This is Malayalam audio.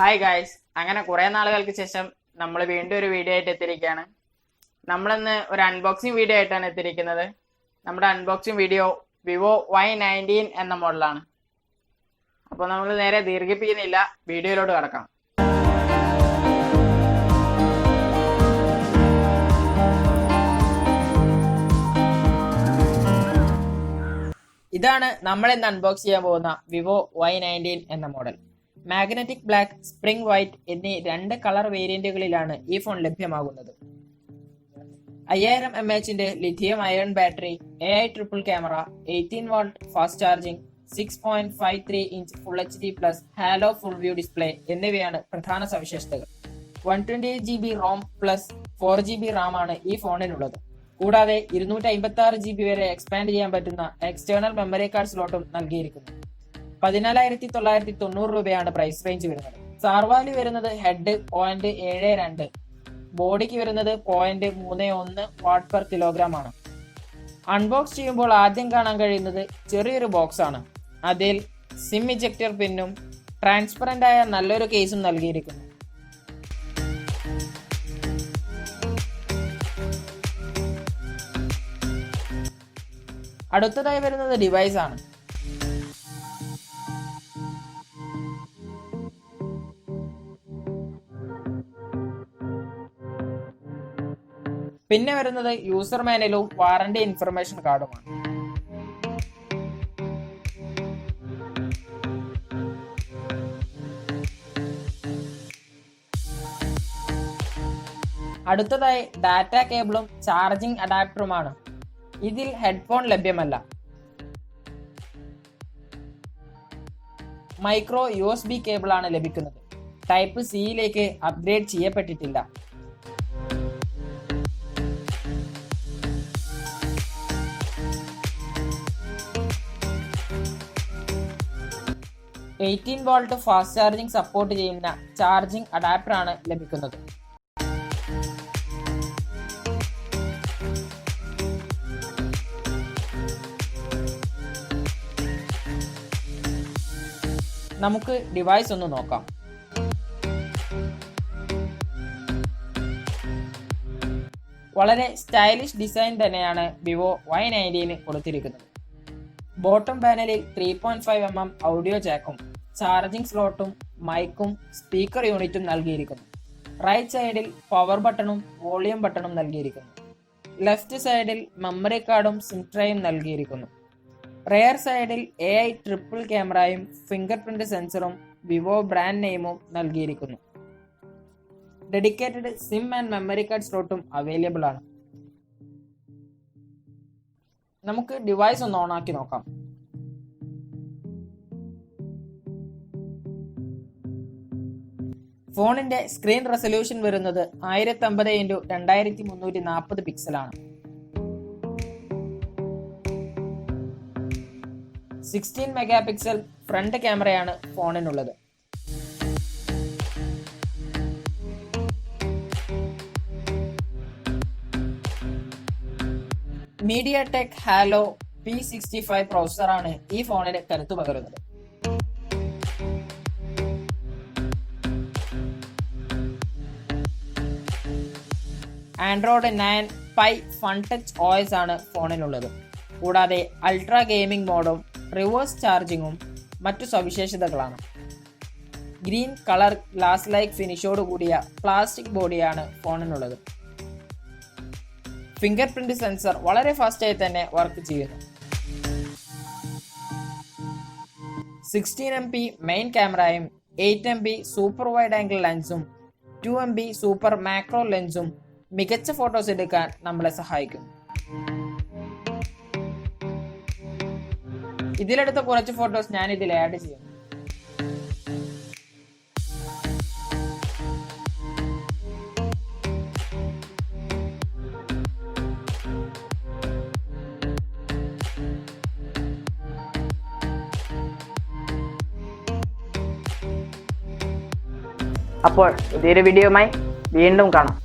ഹായ് ഗായ്സ്, അങ്ങനെ കുറേ നാളുകൾക്ക് ശേഷം നമ്മൾ വീണ്ടും ഒരു വീഡിയോ ആയിട്ട് എത്തിയിരിക്കുകയാണ്. നമ്മളിന്ന് ഒരു അൺബോക്സിങ് വീഡിയോ ആയിട്ടാണ് എത്തിയിരിക്കുന്നത്. നമ്മുടെ അൺബോക്സിങ് വീഡിയോ വിവോ Y19 എന്ന മോഡലാണ്. അപ്പോൾ നമ്മൾ നേരെ ദീർഘിപ്പിക്കുന്നില്ല, വീഡിയോയിലോട്ട് കടക്കാം. ഇതാണ് നമ്മൾ ഇന്ന് അൺബോക്സ് ചെയ്യാൻ പോകുന്ന വിവോ Y19 എന്ന model. Magnetic black, spring white എന്നീ രണ്ട് കളർ വേരിയന്റുകളിലാണ് ഈ ഫോൺ ലഭ്യമാകുന്നത്. 5000 mAh lithium ion battery, AI triple camera, 18 watt fast charging, 6.53 inch full HD plus halo full view display എന്നിവയാണ് പ്രധാന സവിശേഷതകൾ. 128 GB ROM plus 4 GB RAM ആണ് ഈ ഫോണിനുള്ളത്. കൂടാതെ 256 GB വരെ എക്സ്പാൻഡ് ചെയ്യാൻ പറ്റുന്ന എക്സ്റ്റേണൽ മെമ്മറി കാർഡ് സ്ലോട്ടും നൽകിയിരിക്കുന്നു. 14,990 രൂപയാണ് പ്രൈസ് റേഞ്ച് വരുന്നത്. സാർവാലി വരുന്നത് ഹെഡ് 0.72, ബോഡിക്ക് വരുന്നത് 0.31 വാട്ട് പെർ കിലോഗ്രാം ആണ്. അൺബോക്സ് ചെയ്യുമ്പോൾ ആദ്യം കാണാൻ കഴിയുന്നത് ചെറിയൊരു ബോക്സ് ആണ്. അതിൽ സിം ഇജക്ടർ പിന്നും ട്രാൻസ്പെറന്റ് ആയ നല്ലൊരു കേസും നൽകിയിരിക്കുന്നു. അടുത്തതായി വരുന്നത് ഡിവൈസ് ആണ്. പിന്നെ വരുന്നത് യൂസർ മാനുവലും വാറന്റി ഇൻഫർമേഷൻ കാർഡുമാണ്. അടുത്തതായി ഡാറ്റ കേബിളും ചാർജിംഗ് അഡാപ്റ്ററുമാണ്. ഇതിൽ ഹെഡ്ഫോൺ ലഭ്യമല്ല. മൈക്രോ USB കേബിൾ ആണ് ലഭിക്കുന്നത്. ടൈപ്പ് സിയിലേക്ക് അപ്ഗ്രേഡ് ചെയ്യപ്പെട്ടിട്ടില്ല. വോൾട്ട് ഫാസ്റ്റ് ചാർജിംഗ് സപ്പോർട്ട് ചെയ്യുന്ന ചാർജിംഗ് അഡാപ്റ്റർ ആണ് ലഭിക്കുന്നത്. നമുക്ക് ഡിവൈസ് ഒന്ന് നോക്കാം. വളരെ സ്റ്റൈലിഷ് ഡിസൈൻ തന്നെയാണ് വിവോ Y19 കൊടുത്തിരിക്കുന്നത്. ബോട്ടം പാനലിൽ 3.5 mm ഓഡിയോ ജാക്കും ചാർജിംഗ് സ്ലോട്ടും മൈക്കും സ്പീക്കർ യൂണിറ്റും നൽകിയിരിക്കുന്നു. റൈറ്റ് സൈഡിൽ പവർ ബട്ടണും വോളിയം ബട്ടണും നൽകിയിരിക്കുന്നു. ലെഫ്റ്റ് സൈഡിൽ മെമ്മറി കാർഡും സിം ട്രേയും നൽകിയിരിക്കുന്നു. റെയർ സൈഡിൽ AI ട്രിപ്പിൾ ക്യാമറയും ഫിംഗർപ്രിന്റ് സെൻസറും വിവോ ബ്രാൻഡ് നെയിമും നൽകിയിരിക്കുന്നു. Dedicated SIM and memory card സ്ലോട്ടും അവൈലബിൾ ആണ്. നമുക്ക് ഡിവൈസ് ഒന്ന് ഓണാക്കി നോക്കാം. ഫോണിന്റെ സ്ക്രീൻ റെസൊല്യൂഷൻ വരുന്നത് 1050x2340 പിക്സലാണ്. 16 മെഗാപിക്സൽ ഫ്രണ്ട് ക്യാമറയാണ് ഫോണിനുള്ളത്. MediaTek ഹാലോ P65 പ്രോസസറാണ് ഈ ഫോണിന് കരുത്തു പകരുന്നത്. Android 9 Pie fun touch OS ആണ് ഫോണിനുള്ളത്. കൂടാതെ അൾട്രാ ഗെയിമിംഗ് മോഡും റിവേഴ്സ് ചാർജിങ്ങും മറ്റു സവിശേഷതകളാണ്. ഗ്രീൻ കളർ ഗ്ലാസ് ലൈക്ക് ഫിനിഷോട് കൂടിയ പ്ലാസ്റ്റിക് ബോഡിയാണ് ഫോണിനുള്ളത്. ഫിംഗർ പ്രിന്റ് സെൻസർ വളരെ ഫാസ്റ്റായി തന്നെ വർക്ക് ചെയ്യുന്നു. 16 MP മെയിൻ ക്യാമറയും 8 MP സൂപ്പർ വൈഡ് ആംഗിൾ ലെൻസും 2 MP സൂപ്പർ മാക്രോ ലെൻസും മികച്ച ഫോട്ടോസ് എടുക്കാൻ നമ്മളെ സഹായിക്കും. ഇതിലെടുത്ത കുറച്ച് ഫോട്ടോസ് ഞാൻ ഇതിൽ ആഡ് ചെയ്യുന്നു. അപ്പോൾ പുതിയൊരു വീഡിയോയുമായി വീണ്ടും കാണാം.